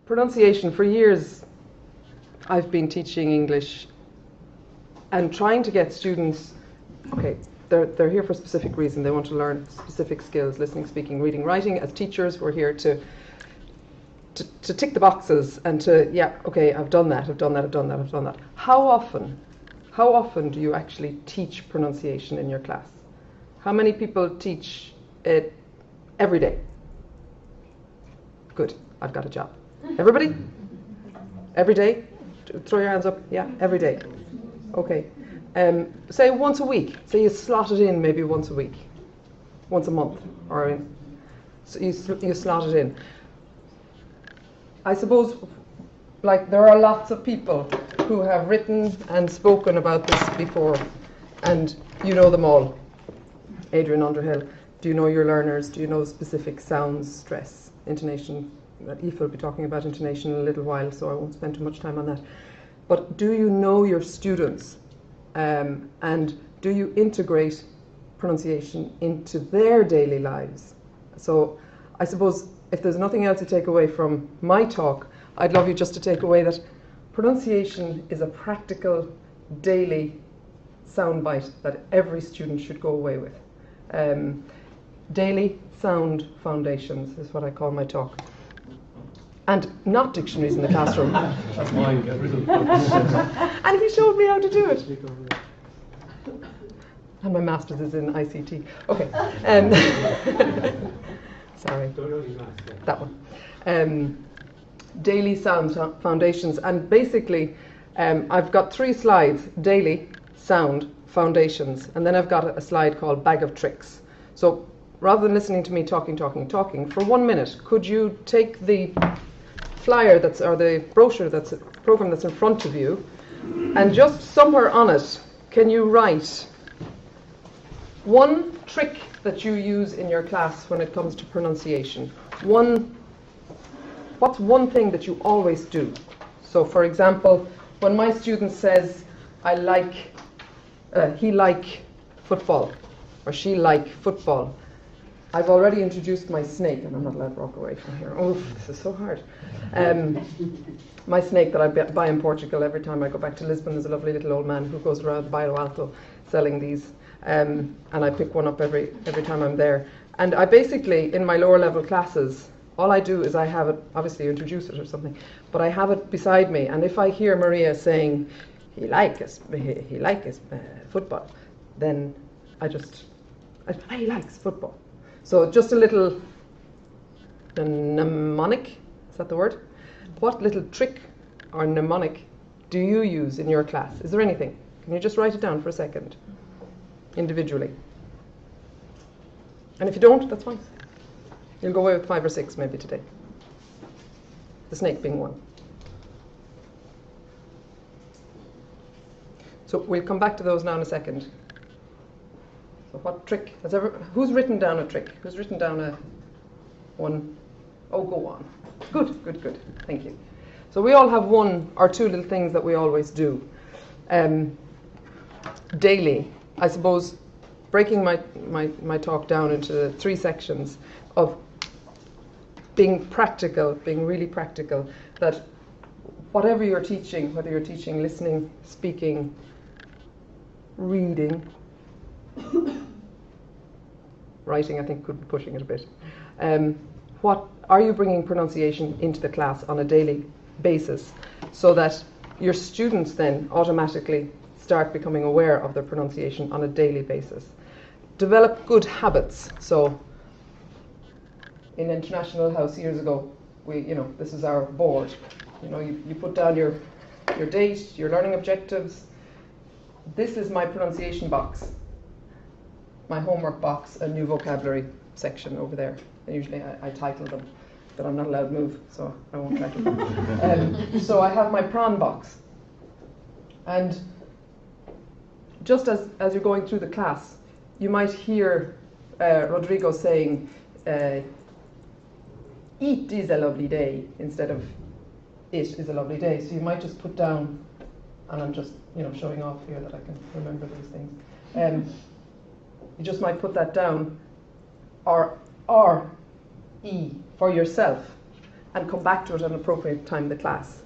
pronunciation, for years I've been teaching English and trying to get students, okay, they're here for a specific reason. They want to learn specific skills, listening, speaking, reading, writing. As teachers, we're here to tick the boxes and to, yeah, okay, I've done that. How often do you actually teach pronunciation in your class? How many people teach it every day? Good, I've got a job. Everybody? Every day? Throw your hands up. Yeah, every day. Okay. Say once a week. Say you slot it in maybe once a week, once a month, or so you slot it in. I suppose, like, there are lots of people who have written and spoken about this before, and you know them all. Adrian Underhill, do you know your learners? Do you know specific sounds, stress, intonation? Aoife will be talking about intonation in a little while, so I won't spend too much time on that. But do you know your students? And do you integrate pronunciation into their daily lives? So I suppose if there's nothing else to take away from my talk, I'd love you just to take away that pronunciation is a practical, daily soundbite that every student should go away with. Daily sound foundations is what I call my talk. And not dictionaries in the classroom. That's mine, get rid of it. And he showed me how to do it. And my master's is in ICT. Okay. Sorry. That one. Daily sound foundations. And basically, I've got 3 slides. Daily sound foundations. And then I've got a slide called bag of tricks. So rather than listening to me talking, for 1 minute, could you take the flyer or the brochure program that's in front of you, and just somewhere on it, can you write one trick that you use in your class when it comes to pronunciation? What's one thing that you always do? So, for example, when my student says, he like football, or she like football, I've already introduced my snake, and I'm not allowed to walk away from here. Oh, this is so hard. My snake that I buy in Portugal every time I go back to Lisbon is a lovely little old man who goes around Bairro Alto selling these. And I pick one up every time I'm there. And I basically, in my lower level classes, all I do is I have it, obviously you introduce it or something, but I have it beside me. And if I hear Maria saying, he likes football, then he likes football. So just a little mnemonic, is that the word? What little trick or mnemonic do you use in your class? Is there anything? Can you just write it down for a second, individually? And if you don't, that's fine. You'll go away with 5 or 6 maybe today. The snake being one. So we'll come back to those now in a second. So what trick who's written down a trick? Who's written down one? Oh, go on. Good. Thank you. So we all have 1 or 2 little things that we always do. Daily, I suppose, breaking my talk down into 3 sections of being practical, being really practical, that whatever you're teaching, whether you're teaching listening, speaking, reading, writing, I think could be pushing it a bit. What are you bringing pronunciation into the class on a daily basis so that your students then automatically start becoming aware of their pronunciation on a daily basis? Develop good habits. So in International House years ago, this is our board. You put down your date, your learning objectives. This is my pronunciation box, my homework box, a new vocabulary section over there. And usually I title them, but I'm not allowed to move, so I won't title them. So I have my pron box. And just as you're going through the class, you might hear Rodrigo saying, it is a lovely day, instead of it is a lovely day. So you might just put down, and I'm just showing off here that I can remember these things. You just might put that down, or E for yourself. and come back to it at an appropriate time in the class.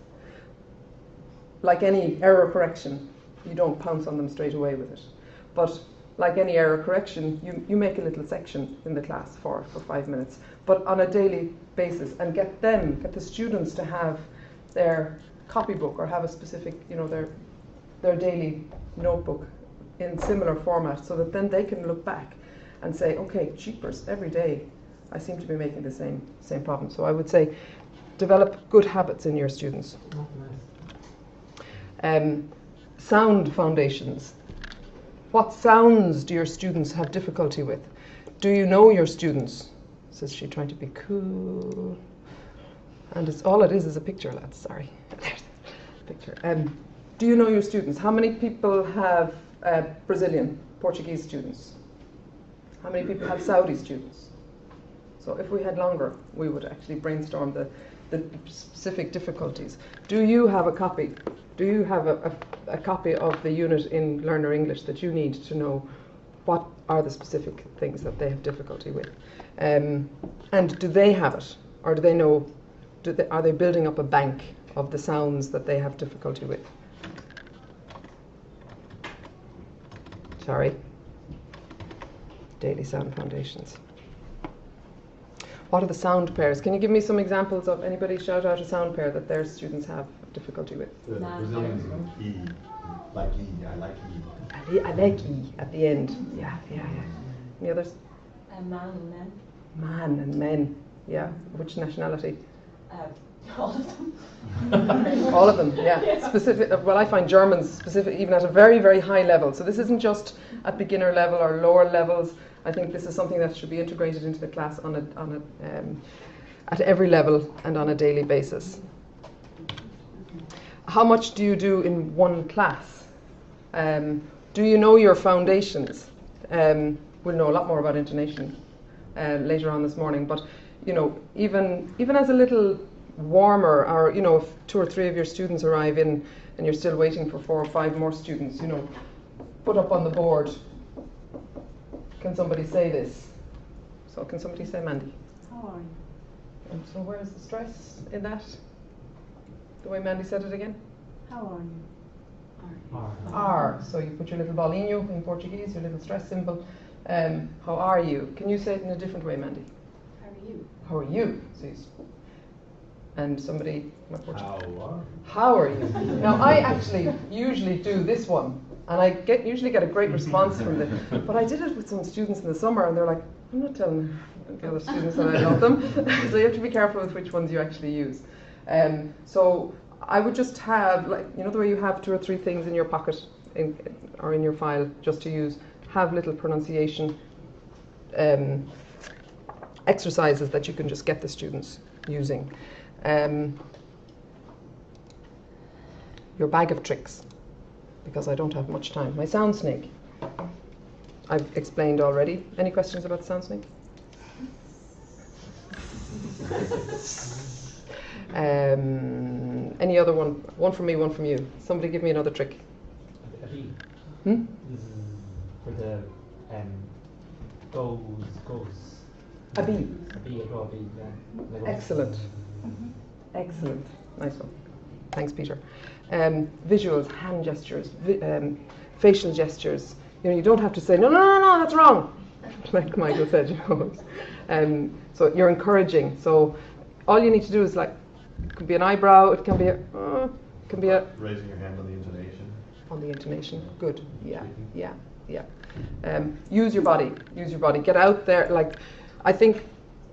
Like any error correction, you don't pounce on them straight away with it. But like any error correction, you make a little section in the class for 5 minutes, but on a daily basis, and get the students to have their copybook or have a specific, their daily notebook in similar format, so that then they can look back and say, okay, jeepers, every day I seem to be making the same problem. So I would say develop good habits in your students. Sound foundations. What sounds do your students have difficulty with? Do you know your students? Says she, trying to be cool. And all it is a picture, lads. Sorry. There's a picture. Do you know your students? How many people have Brazilian, Portuguese students? How many people have Saudi students? So if we had longer, we would actually brainstorm the specific difficulties. Do you have a copy? Do you have a copy of the unit in Learner English that you need to know what are the specific things that they have difficulty with? And do they have it? Or do they know, are they building up a bank of the sounds that they have difficulty with? Sorry. Daily sound foundations. What are the sound pairs? Can you give me some examples of anybody shout out a sound pair that their students have difficulty with? The Brazilians, E, like E, I like E. I like E at the end. Yeah. Any others? Man and men. Man and men. Yeah. Which nationality? All of them. All of them, yeah. Specific. Well, I find Germans specific, even at a very, very high level. So this isn't just at beginner level or lower levels. I think this is something that should be integrated into the class at every level and on a daily basis. How much do you do in one class? Do you know your foundations? We'll know a lot more about intonation later on this morning, but even as a little warmer, or if 2 or 3 of your students arrive in and you're still waiting for 4 or 5 more students, put up on the board, can somebody say this? So can somebody say Mandy? How are you? And so where's the stress in that? The way Mandy said it again? How are you? Are. So you put your little bolinho in Portuguese, your little stress symbol. How are you? Can you say it in a different way, Mandy? How are you? How are you? So and somebody, How are you? Now I actually usually do this one, and I usually get a great response from it. But I did it with some students in the summer, and they're like, I'm not telling the other students that I love them. So you have to be careful with which ones you actually use. So I would just have, the way you have 2 or 3 things in your pocket or in your file just to use, have little pronunciation exercises that you can just get the students using. Your bag of tricks, because I don't have much time. My sound snake, I've explained already. Any questions about the sound snake? Any other one? One from me, one from you. Somebody give me another trick. A bee. Hmm? For the goes. A bee. A bee, a go, a bee, yeah. Excellent. Excellent. Nice one. Thanks, Peter. Visuals, hand gestures, facial gestures. You don't have to say, no, that's wrong. Like Michael said, so you're encouraging. So all you need to do is it could be an eyebrow, it can be a raising your hand on the intonation. On the intonation. Good. Yeah. Use your body. Get out there. I think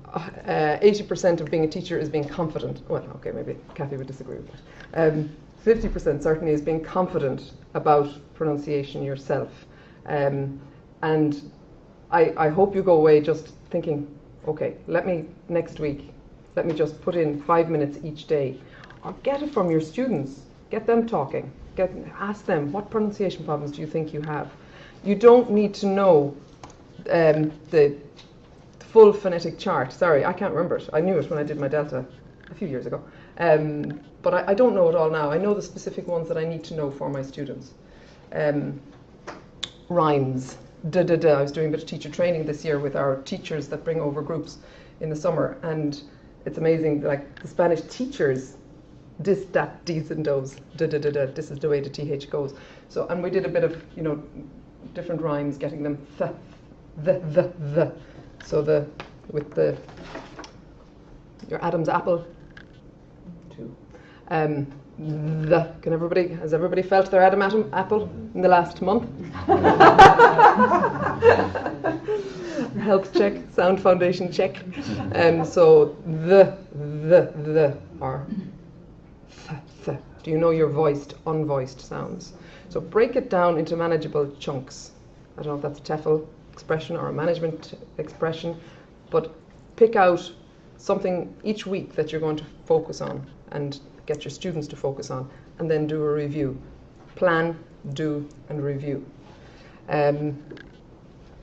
80% of being a teacher is being confident. Well, okay, maybe Kathy would disagree with that. 50% certainly is being confident about pronunciation yourself. And I hope you go away just thinking, okay, next week, let me just put in 5 minutes each day. Or get it from your students. Get them talking. Ask them, what pronunciation problems do you think you have? You don't need to know the full phonetic chart. Sorry, I can't remember it. I knew it when I did my Delta a few years ago. But I don't know it all now. I know the specific ones that I need to know for my students. Rhymes. I was doing a bit of teacher training this year with our teachers that bring over groups in the summer. And it's amazing, like the Spanish teachers, dis, dat, dis, and dos, da, da, da, da, this is the way the TH goes. So, and we did a bit of, you know, different rhymes, getting them the. So with your Adam's apple, 2. Has everybody felt their Adam apple in the last month? Health check, sound foundation check. So the or th. Do you know your voiced, unvoiced sounds? So break it down into manageable chunks. I don't know if that's a TEFL expression or a management expression, but pick out something each week that you're going to focus on and get your students to focus on, and then do a review. Plan, do, and review. That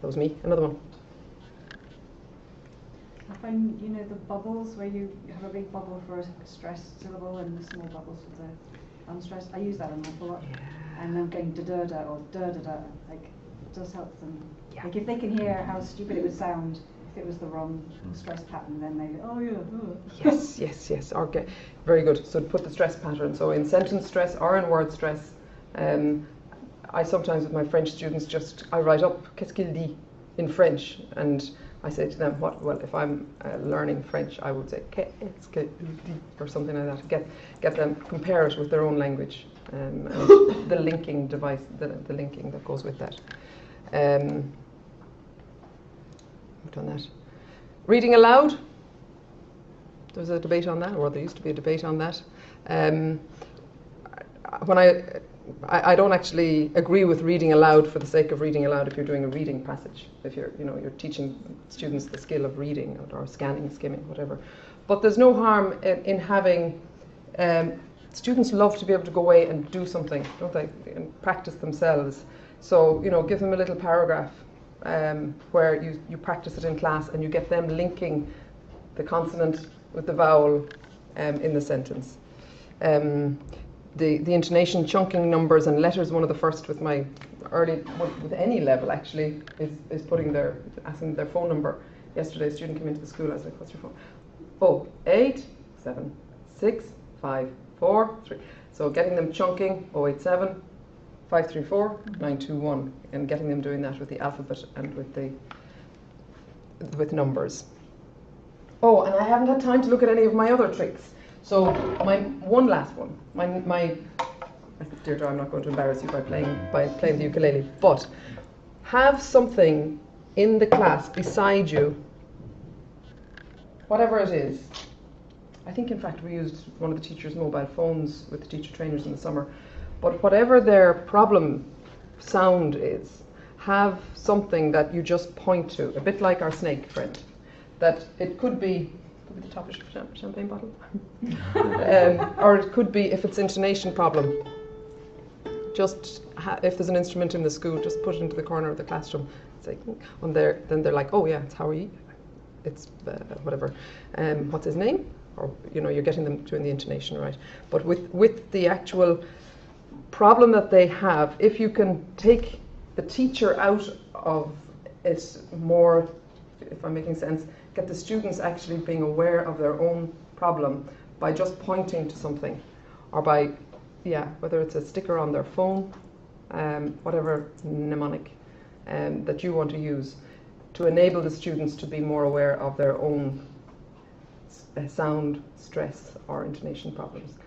was me. Another one. I find, you know, the bubbles where you have a big bubble for a stressed syllable and the small bubbles for the unstressed. I use that an awful lot. Yeah. And I'm going da-da-da or da-da-da. Like, it does help them. Yeah. Like, if they can hear how stupid it would sound if it was the wrong stress pattern, then they go, oh yeah. Yes. Okay, very good. So put the stress pattern. So in sentence stress or in word stress, I sometimes with my French students I write up qu'est-ce qu'il dit in French, and I say to them, well, if I'm learning French, I would say qu'est-ce qu'il dit or something like that. Get them compare it with their own language, and the linking device, the linking that goes with that. We've done that. Reading aloud. There's a debate on that, or there used to be a debate on that. When I don't actually agree with reading aloud for the sake of reading aloud if you're doing a reading passage, if you're teaching students the skill of reading or scanning, skimming, whatever. But there's no harm in having students love to be able to go away and do something, don't they, and practice themselves. So, give them a little paragraph where you practice it in class and you get them linking the consonant with the vowel in the sentence. The intonation, chunking numbers and letters, one of the first with my with any level actually, is asking their phone number. Yesterday a student came into the school, I was like, what's your phone? 0876543. So getting them chunking, 087 534 921, and getting them doing that with the alphabet and with numbers. Oh, and I haven't had time to look at any of my other tricks. So my one last one, my Deirdre, I'm not going to embarrass you by playing the ukulele, but have something in the class beside you, whatever it is. I think in fact we used one of the teachers' mobile phones with the teacher trainers in the summer, but whatever their problem sound is, have something that you just point to, a bit like our snake friend, that it could be the top of a champagne bottle, or it could be, if it's intonation problem, just if there's an instrument in the school, just put it into the corner of the classroom. It's like, then they're like, oh yeah, it's Howie, it's whatever, what's his name? Or you're getting them doing the intonation right. But with the actual problem that they have, if you can take the teacher out of it more, if I'm making sense, get the students actually being aware of their own problem by just pointing to something, or by, whether it's a sticker on their phone, whatever mnemonic that you want to use to enable the students to be more aware of their own sound, stress, or intonation problems.